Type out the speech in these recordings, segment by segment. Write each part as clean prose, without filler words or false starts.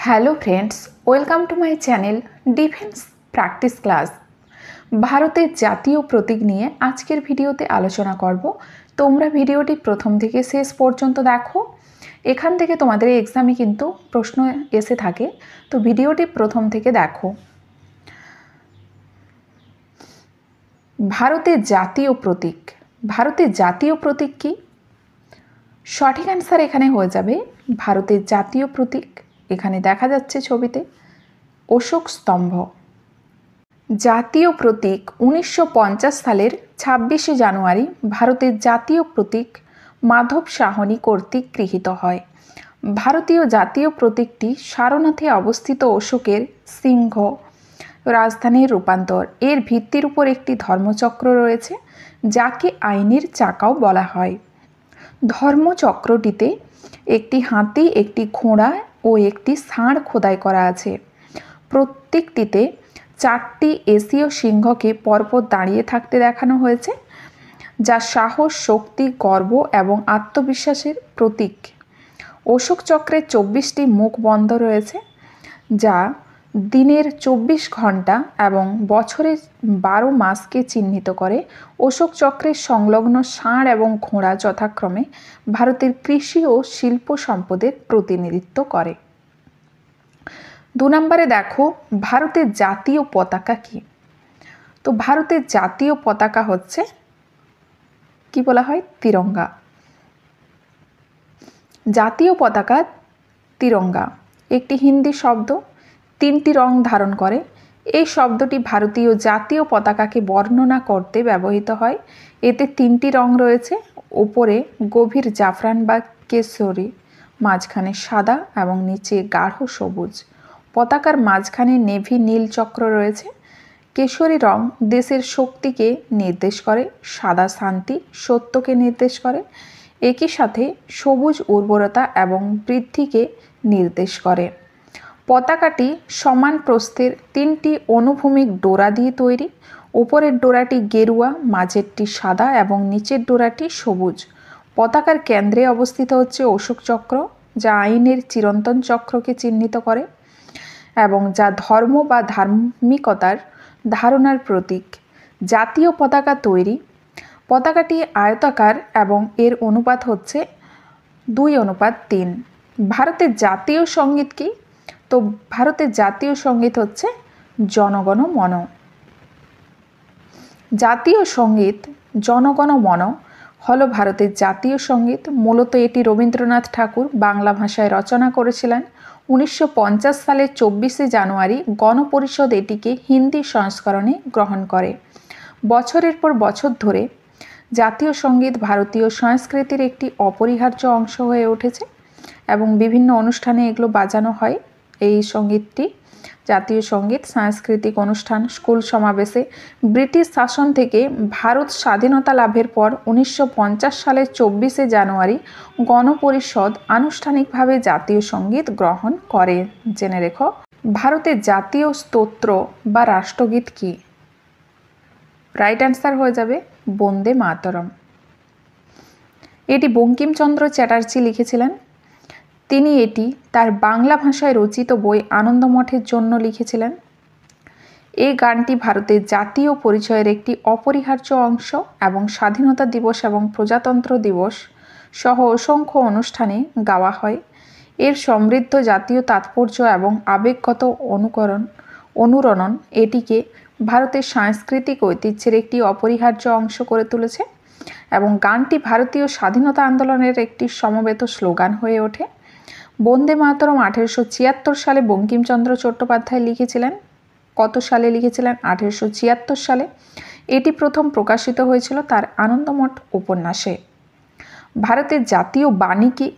Hello friends, welcome to my channel defence practice class. ভারতের জাতীয় প্রতীক নিয়ে আজকের ভিডিওতে আলোচনা করব। তোমরা ভিডিওটি প্রথম থেকে শেষ পর্যন্ত দেখো। এখান থেকে তোমাদের এক্সামে কিন্তু প্রশ্ন এসে থাকে, তো ভিডিওটি প্রথম থেকে দেখো। ভারতের জাতীয় প্রতীক। ভারতের জাতীয় প্রতীক কি? সঠিক অ্যান্সার এখানে হয়ে যাবে ভারতের জাতীয় প্রতীক, এখানে দেখা যাচ্ছে ছবিতে, অশোক স্তম্ভ। জাতীয় প্রতীক 1950 সালের 26শে জানুয়ারি ভারতের জাতীয় প্রতীক মাধব সাহনী কর্তৃক গৃহীত হয়। ভারতীয় জাতীয় প্রতীকটি সারনাথে অবস্থিত অশোকের সিংহ রাজধানীর রূপান্তর। এর ভিত্তির উপর একটি ধর্মচক্র রয়েছে, যাকে আইনের চাকাও বলা হয়। ধর্মচক্রটিতে একটি হাতি, একটি ঘোড়া ও একটি ষাঁড় খোদাই করা আছে। প্রত্যেকটিতে 4টি এশীয় সিংহকে পরপর দাঁড়িয়ে থাকতে দেখানো হয়েছে, যা সাহস, শক্তি, গর্ব এবং আত্মবিশ্বাসের প্রতীক। অশোক চক্রের 24টি মুখ বন্ধ রয়েছে, যা দিনের 24 ঘন্টা এবং বছরের 12 মাসকে চিহ্নিত করে। অশোক চক্রের সংলগ্ন ষাঁড় এবং ঘোড়া যথাক্রমে ভারতের কৃষি ও শিল্প সম্পদের প্রতিনিধিত্ব করে। 2 নম্বরে দেখো, ভারতের জাতীয় পতাকা কি? তো ভারতের জাতীয় পতাকা হচ্ছে, কি বলা হয়, তিরঙ্গা। জাতীয় পতাকা তিরঙ্গা একটি হিন্দি শব্দ, 3টি রং ধারণ করে। এই শব্দটি ভারতীয় জাতীয় পতাকাকে বর্ণনা করতে ব্যবহৃত হয়। এতে 3টি রং রয়েছে, উপরে গভীর জাফরান বা কেশরী, মাঝখানে সাদা এবং নিচে গাঢ় সবুজ। পতাকার মাঝখানে নেভি নীল চক্র রয়েছে। কেশরী রং দেশের শক্তিকে নির্দেশ করে, সাদা শান্তি, সত্যকে নির্দেশ করে। একই সাথে সবুজ উর্বরতা এবং বৃদ্ধিকে নির্দেশ করে। পতাকাটি সমান প্রস্থের 3টি অনুভূমিক ডোরা দিয়ে তৈরি। উপরের ডোরাটি গেরুয়া, মাঝেরটি সাদা এবং নিচের ডোরাটি সবুজ। পতাকার কেন্দ্রে অবস্থিত হচ্ছে অশোক চক্র, যা আইনের চিরন্তন চক্রকে চিহ্নিত করে এবং যা ধর্ম বা ধার্মিকতার ধারণার প্রতীক। জাতীয় পতাকা তৈরি। পতাকাটি আয়তাকার এবং এর অনুপাত হচ্ছে 2:3। ভারতের জাতীয় সঙ্গীত কি? তো ভারতের জাতীয় সঙ্গীত হচ্ছে জনগণ মন। জাতীয় সঙ্গীত জনগণ মন হলো ভারতের জাতীয় সঙ্গীত। মূলত এটি রবীন্দ্রনাথ ঠাকুর বাংলা ভাষায় রচনা করেছিলেন। 1950 সালের 24শে জানুয়ারি গণপরিষদ এটিকে হিন্দি সংস্করণে গ্রহণ করে। বছরের পর বছর ধরে জাতীয় সঙ্গীত ভারতীয় সংস্কৃতির একটি অপরিহার্য অংশ হয়ে উঠেছে এবং বিভিন্ন অনুষ্ঠানে এগুলো বাজানো হয়। এই সঙ্গীতটি, জাতীয় সঙ্গীত, সাংস্কৃতিক অনুষ্ঠান, স্কুল সমাবেশে। ব্রিটিশ শাসন থেকে ভারত স্বাধীনতা লাভের পর 1950 সালের 24শে জানুয়ারি গণপরিষদ আনুষ্ঠানিকভাবে জাতীয় সঙ্গীত গ্রহণ করে। জেনে রেখো। ভারতের জাতীয় স্তোত্র বা রাষ্ট্রগীত কি? রাইট অ্যান্সার হয়ে যাবে বন্দে মাতরম। এটি বঙ্কিমচন্দ্র চ্যাটার্জি লিখেছিলেন। তিনি এটি তার বাংলা ভাষায় রচিত বই আনন্দমঠের জন্য লিখেছিলেন। এই গানটি ভারতের জাতীয় পরিচয়ের একটি অপরিহার্য অংশ এবং স্বাধীনতা দিবস এবং প্রজাতন্ত্র দিবস সহ অসংখ্য অনুষ্ঠানে গাওয়া হয়। এর সমৃদ্ধ জাতীয় তাৎপর্য এবং আবেগগত অনুরণন এটিকে ভারতের সাংস্কৃতিক ঐতিহ্যের একটি অপরিহার্য অংশ করে তুলেছে এবং গানটি ভারতীয় স্বাধীনতা আন্দোলনের একটি সমবেত স্লোগান হয়ে ওঠে। বন্দে মাতরম 1876 সালে বঙ্কিমচন্দ্র চট্টোপাধ্যায় লিখেছিলেন। কত সালে লিখেছিলেন? 1876 সালে। এটি প্রথম প্রকাশিত হয়েছিল তার আনন্দমঠ উপন্যাসে। ভারতের জাতীয় বাণী কি?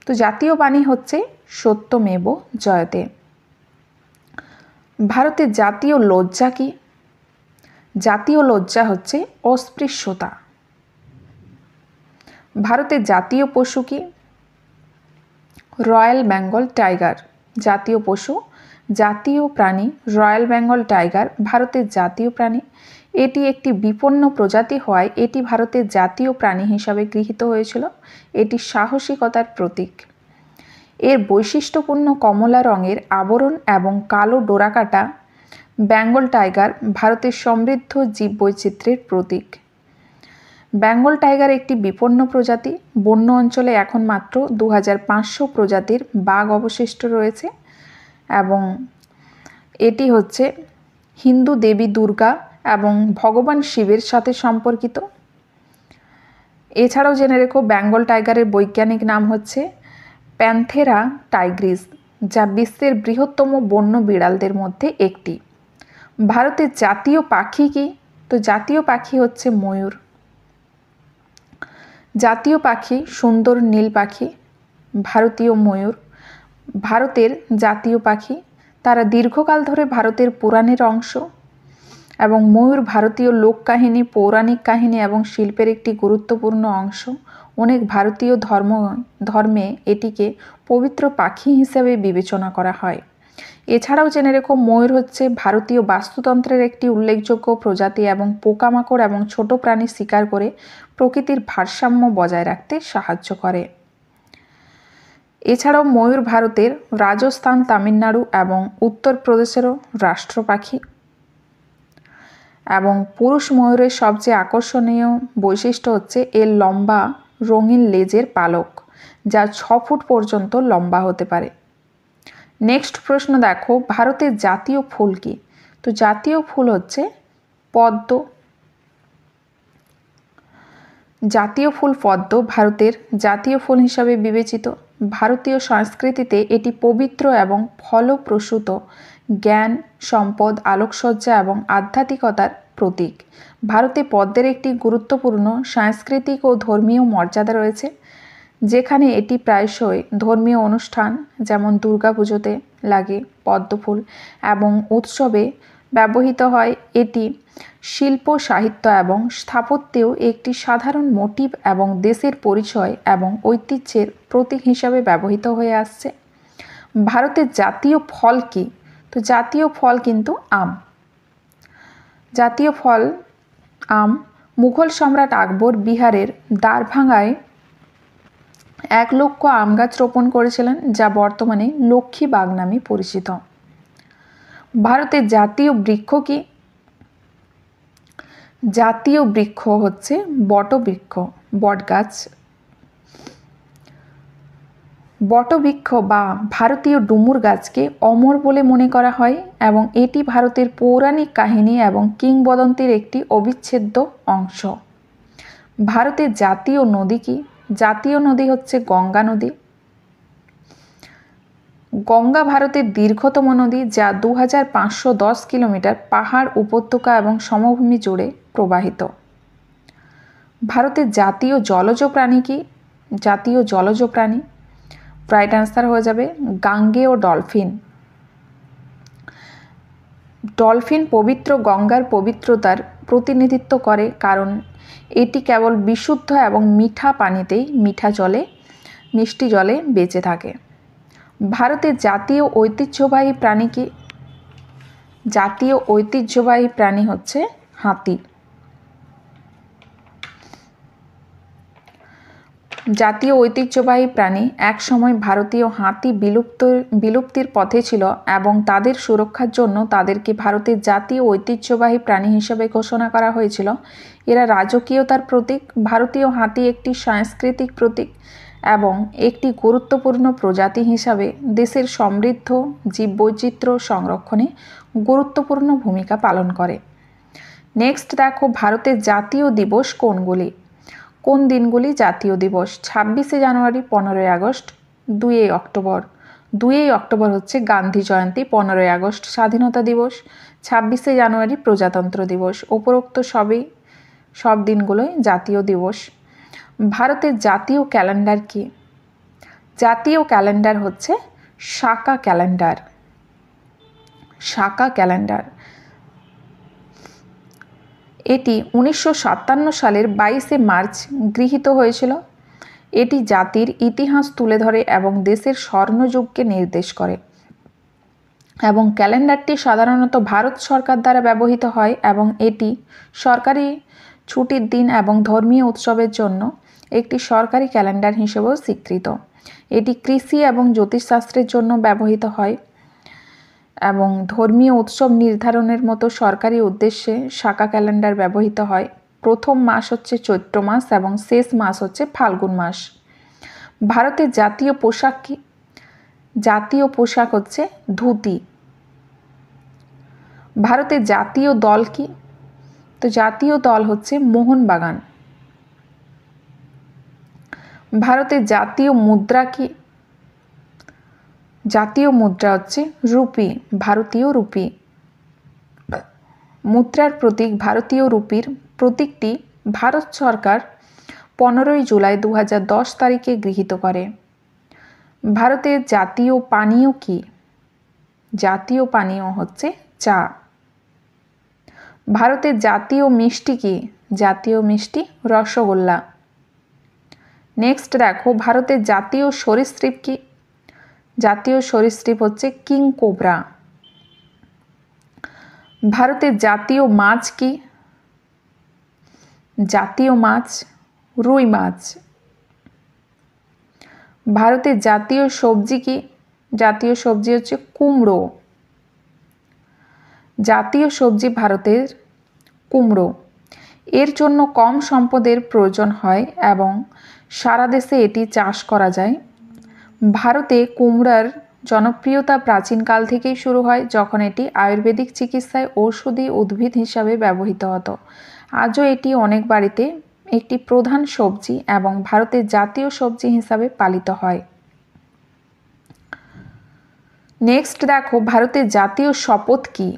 তো জাতীয় বাণী হচ্ছে সত্যমেব জয়তে। ভারতের জাতীয় লজ্জা কি? জাতীয় লজ্জা হচ্ছে অস্পৃশ্যতা। ভারতের জাতীয় পশু কি? Royal Bengal tiger. জাতীয় পশু, জাতীয় প্রাণী রয়্যাল বেঙ্গল টাইগার ভারতের জাতীয় প্রাণী। এটি একটি বিপন্ন প্রজাতি হওয়ায় এটি ভারতের জাতীয় প্রাণী হিসাবে গৃহীত হয়েছিল। এটি সাহসিকতার প্রতীক। এর বৈশিষ্ট্যপূর্ণ কমলা রঙের আবরণ এবং কালো ডোরাকাটা বেঙ্গল টাইগার ভারতের সমৃদ্ধ জীববৈচিত্র্যের প্রতীক। বেঙ্গল টাইগার একটি বিপন্ন প্রজাতি। বন্য অঞ্চলে এখন মাত্র 2500 প্রজাতির বাঘ অবশিষ্ট রয়েছে এবং এটি হচ্ছে হিন্দু দেবী দুর্গা এবং ভগবান শিবের সাথে সম্পর্কিত। এছাড়াও জেনে রেখো বেঙ্গল টাইগারের বৈজ্ঞানিক নাম হচ্ছে প্যান্থেরা টাইগ্রিস, যা বিশ্বের বৃহত্তম বন্য বিড়ালদের মধ্যে একটি। ভারতের জাতীয় পাখি কি? তো জাতীয় পাখি হচ্ছে ময়ূর। জাতীয় পাখি সুন্দর নীল পাখি, ভারতীয় ময়ূর ভারতের জাতীয় পাখি। তারা দীর্ঘকাল ধরে ভারতের পুরাণের অংশ এবং ময়ূর ভারতীয় লোককাহিনী, পৌরাণিক কাহিনী এবং শিল্পের একটি গুরুত্বপূর্ণ অংশ। অনেক ভারতীয় ধর্মে এটিকে পবিত্র পাখি হিসেবে বিবেচনা করা হয়। এছাড়াও জেনে রেখো ময়ূর হচ্ছে ভারতীয় বাস্তুতন্ত্রের একটি উল্লেখযোগ্য প্রজাতি এবং পোকামাকড় এবং ছোট প্রাণী শিকার করে প্রকৃতির ভারসাম্য বজায় রাখতে সাহায্য করে। এছাড়াও ময়ূর ভারতের রাজস্থান, তামিলনাড়ু এবং উত্তরপ্রদেশেরও রাষ্ট্র পাখি এবং পুরুষ ময়ূরের সবচেয়ে আকর্ষণীয় বৈশিষ্ট্য হচ্ছে এর লম্বা রঙিন লেজের পালক, যা 6 ফুট পর্যন্ত লম্বা হতে পারে। নেক্সট প্রশ্ন দেখো, ভারতের জাতীয় ফুল কি? তো জাতীয় ফুল হচ্ছে পদ্ম। জাতীয় ফুল পদ্ম ভারতের জাতীয় ফুল হিসাবে বিবেচিত। ভারতীয় সংস্কৃতিতে এটি পবিত্র এবং ফলপ্রসূত জ্ঞান, সম্পদ, আলোকসজ্জা এবং আধ্যাত্মিকতার প্রতীক। ভারতে পদ্মের একটি গুরুত্বপূর্ণ সাংস্কৃতিক ও ধর্মীয় মর্যাদা রয়েছে, যেখানে এটি প্রায়শই ধর্মীয় অনুষ্ঠান যেমন দুর্গাপুজোতে লাগে পদ্মফুল এবং উৎসবে ব্যবহৃত হয়। এটি শিল্প, সাহিত্য এবং স্থাপত্যেও একটি সাধারণ মোটিভ এবং দেশের পরিচয় এবং ঐতিহ্যের প্রতীক হিসাবে ব্যবহৃত হয়ে আসছে। ভারতের জাতীয় ফল কি? তো জাতীয় ফল কিন্তু আম। জাতীয় ফল আম। মুঘল সম্রাট আকবর বিহারের দ্বারভাঙ্গায় 1 লক্ষ আম গাছ রোপণ করেছিলেন, যা বর্তমানে লক্ষ্মীবাগ নামে পরিচিত। ভারতের জাতীয় বৃক্ষ কি? জাতীয় বৃক্ষ হচ্ছে বটবৃক্ষ, বটগাছ। বটবৃক্ষ বা ভারতীয় ডুমুর গাছকে অমর বলে মনে করা হয় এবং এটি ভারতের পৌরাণিক কাহিনী এবং কিংবদন্তির একটি অবিচ্ছেদ্য অংশ। ভারতের জাতীয় নদী কি? জাতীয় নদী হচ্ছে গঙ্গা নদী। গঙ্গা ভারতের দীর্ঘতম নদী, যা 2510 কিলোমিটার পাহাড়, উপত্যকা এবং সমভূমি জুড়ে প্রবাহিত। ভারতের জাতীয় জলজ প্রাণী কি? জাতীয় জলজ প্রাণী রাইট অ্যান্সার হয়ে যাবে গাঙ্গেয় ডলফিন। ডলফিন পবিত্র গঙ্গার পবিত্রতার প্রতিনিধিত্ব করে, কারণ এটি কেবল বিশুদ্ধ এবং মিঠা পানিতেই মিষ্টি জলে বেঁচে থাকে। ভারতের জাতীয় ঐতিহ্যবাহী প্রাণী কি? জাতীয় ঐতিহ্যবাহী প্রাণী হচ্ছে হাতি। জাতীয় ঐতিহ্যবাহী প্রাণী একসময় ভারতীয় হাতি বিলুপ্তির পথে ছিল এবং তাদের সুরক্ষার জন্য তাদেরকে ভারতের জাতীয় ঐতিহ্যবাহী প্রাণী হিসেবে ঘোষণা করা হয়েছিল। এরা রাজকীয়তার প্রতীক। ভারতীয় হাতি একটি সাংস্কৃতিক প্রতীক এবং একটি গুরুত্বপূর্ণ প্রজাতি হিসাবে দেশের সমৃদ্ধ জীববৈচিত্র্য সংরক্ষণে গুরুত্বপূর্ণ ভূমিকা পালন করে। নেক্সট দেখো, ভারতের জাতীয় দিবস কোনগুলি? কোন দিনগুলি জাতীয় দিবস? 26শে জানুয়ারি, 15ই আগস্ট, 2ই অক্টোবর। 2ই অক্টোবর হচ্ছে গান্ধী জয়ন্তী, 15ই আগস্ট স্বাধীনতা দিবস, 26শে জানুয়ারি প্রজাতন্ত্র দিবস। উপরোক্ত সব দিনগুলোই জাতীয় দিবস। ভারতের জাতীয় ক্যালেন্ডার কি? জাতীয় ক্যালেন্ডার হচ্ছে শাকা ক্যালেন্ডার। শাকা ক্যালেন্ডার এটি 1957 সালের 22শে মার্চ গৃহীত হয়েছিল। এটি জাতির ইতিহাস তুলে ধরে এবং দেশের স্বর্ণযুগকে নির্দেশ করে এবং ক্যালেন্ডারটি সাধারণত ভারত সরকার দ্বারা ব্যবহৃত হয় এবং এটি সরকারি ছুটির দিন এবং ধর্মীয় উৎসবের জন্য একটি সরকারি ক্যালেন্ডার হিসেবেও স্বীকৃত। এটি কৃষি এবং জ্যোতিষশাস্ত্রের জন্য ব্যবহৃত হয় এবং ধর্মীয় উৎসব নির্ধারণের মতো সরকারি উদ্দেশ্যে শাকা ক্যালেন্ডার ব্যবহৃত হয়। প্রথম মাস হচ্ছে চৈত্র মাস এবং শেষ মাস হচ্ছে ফাল্গুন মাস। ভারতের জাতীয় পোশাক কি? জাতীয় পোশাক হচ্ছে ধুতি। ভারতের জাতীয় দল কি? তো জাতীয় দল হচ্ছে মোহনবাগান। ভারতের জাতীয় মুদ্রা কি? জাতীয় মুদ্রা হচ্ছে রুপি, ভারতীয় রুপি। মুদ্রার প্রতীক ভারতীয় রুপির প্রতীকটি ভারত সরকার 15 জুলাই 2010 তারিখে গৃহীত করে। ভারতের জাতীয় পানীয় কি? জাতীয় পানীয় হচ্ছে চা। ভারতের জাতীয় মিষ্টি কি? জাতীয় মিষ্টি রসগোল্লা। নেক্সট দেখো, ভারতের জাতীয় সরীসৃপ কি? জাতীয় সরীসৃপ হচ্ছে কিং কোবরা। ভারতের জাতীয় মাছ কি? জাতীয় মাছ রুই মাছ। ভারতের জাতীয় সবজি কি? জাতীয় সবজি হচ্ছে কুমড়ো। জাতীয় সবজি ভারতের কুমড়ো। এর জন্য কম সম্পদের প্রয়োজন হয় এবং সারা দেশে এটি চাষ করা যায়। ভারতে কুমড়ার জনপ্রিয়তা প্রাচীনকাল থেকেই শুরু হয়, যখন এটি আয়ুর্বেদিক চিকিৎসায় ঔষধি উদ্ভিদ হিসাবে ব্যবহৃত হতো। আজও এটি অনেক বাড়িতে একটি প্রধান সবজি এবং ভারতের জাতীয় সবজি হিসাবে পালিত হয়। নেক্সট দেখো, ভারতের জাতীয় শপথ কি?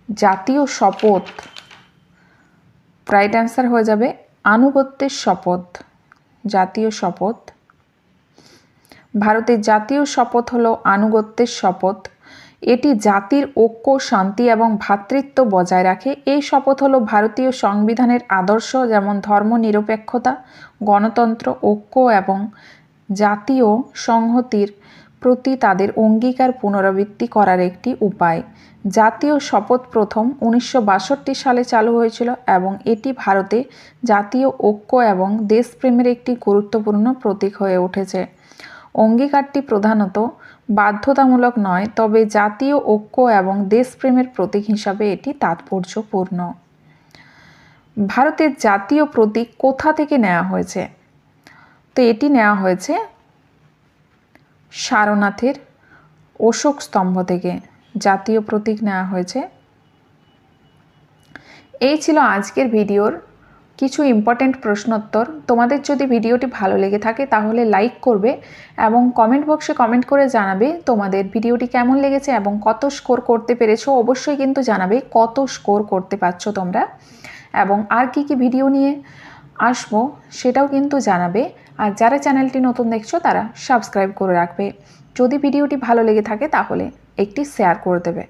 জাতীয় শপথ রাইট অ্যান্সার হয়ে যাবে আনুগত্যের শপথ। জাতীয় শপথ। ভারতের জাতীয় শপথ হলো আনুগত্যের শপথ। এটি জাতির ঐক্য, শান্তি এবং ভ্রাতৃত্ব বজায় রাখে। এই শপথ হলো ভারতীয় সংবিধানের আদর্শ, যেমন ধর্মনিরপেক্ষতা, গণতন্ত্র, ঐক্য এবং জাতীয় সংহতির প্রতি তাদের অঙ্গীকার পুনরাবৃত্তি করার একটি উপায়। জাতীয় শপথ প্রথম 1962 সালে চালু হয়েছিল এবং এটি ভারতে জাতীয় ঐক্য এবং দেশপ্রেমের একটি গুরুত্বপূর্ণ প্রতীক হয়ে উঠেছে। অঙ্গীকারটি প্রধানত বাধ্যতামূলক নয়, তবে জাতীয় ঐক্য এবং দেশপ্রেমের প্রতীক হিসাবে এটি তাৎপর্যপূর্ণ। ভারতের জাতীয় প্রতীক কোথা থেকে নেওয়া হয়েছে? তো এটি নেওয়া হয়েছে সারনাথের অশোক স্তম্ভ থেকে জাতীয় প্রতীক নেওয়া হয়েছে। এই ছিল আজকের ভিডিওর কিছু ইম্পর্টেন্ট প্রশ্নোত্তর। তোমাদের যদি ভিডিওটি ভালো লেগে থাকে তাহলে লাইক করবে এবং কমেন্ট বক্সে কমেন্ট করে জানাবে তোমাদের ভিডিওটি কেমন লেগেছে এবং কত স্কোর করতে পেরেছো। অবশ্যই কিন্তু জানাবে কত স্কোর করতে পারছো তোমরা, এবং আর কি কি ভিডিও নিয়ে আসবো সেটাও কিন্তু জানাবে। আর যারা চ্যানেলটি নতুন দেখছো তারা সাবস্ক্রাইব করে রাখবে। যদি ভিডিওটি ভালো লেগে থাকে তাহলে একটি শেয়ার করে দেবে।